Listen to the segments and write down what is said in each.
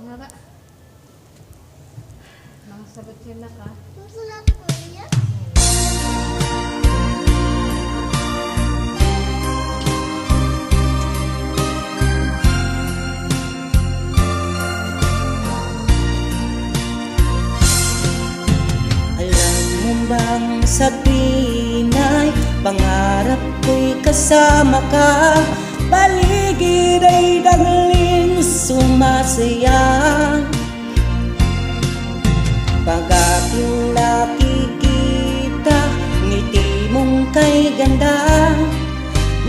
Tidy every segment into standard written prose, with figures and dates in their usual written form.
nara. Nakasagot sila ka. Susulat ko yan. Alam mo bang sa tuwina'y pangarap ko'y kasama ka, paligid ay dangling sumasaya. Pag aking nakikita, ngiti mong kay ganda,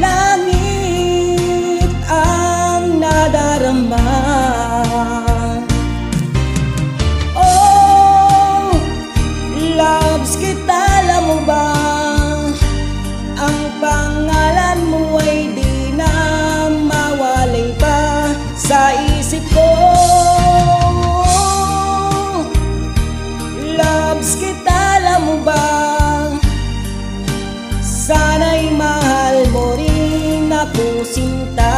langit ang nadarama. Oh, loves kita, alam mo ba? Ang pangalan mo ay di na mawalay pa sa isip ko. Loves kita, alam mo ba? Sana'y mahal mo rin ako, sinta.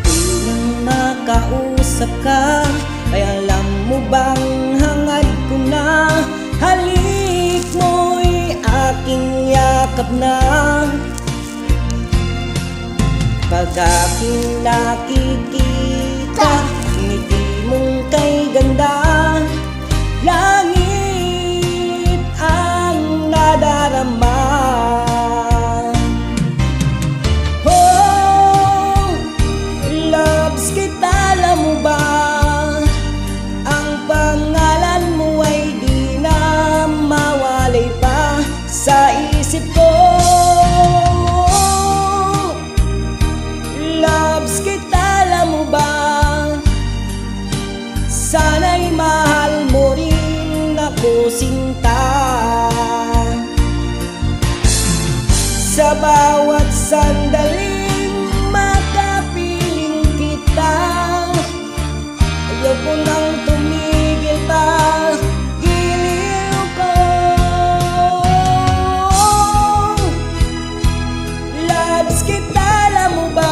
Tuwing makausap ka, ay alam mo bang hangad ko na, halik mo'y aking yakap na. Pag aking nakikita, ngiti mong kay ganda, langit ang nadarama. Oh, loves kita, alam mo ba? Ang pangalan mo ay di na mawalay pa sa isip ko. Loves kita, alam mo ba? Sana'y mahal mo rin ako, sinta. Sa bawat sandaling makapiling kita, ayaw ko nang tumigil pa, giliw ko. Loves kita, alam mo ba?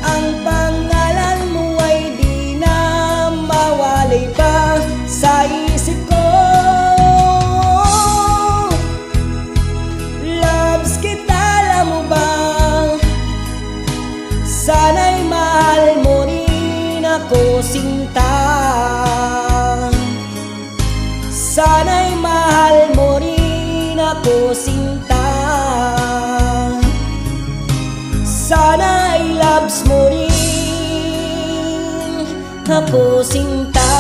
Ang pangalan mo ay di na mawalay pa sa isip ko. Loves kita, alam mo ba? Sana'y mahal mo rin ako, sinta. Sana'y mahal mo rin ako, sinta. Sana'y loves mo rin ako, sinta.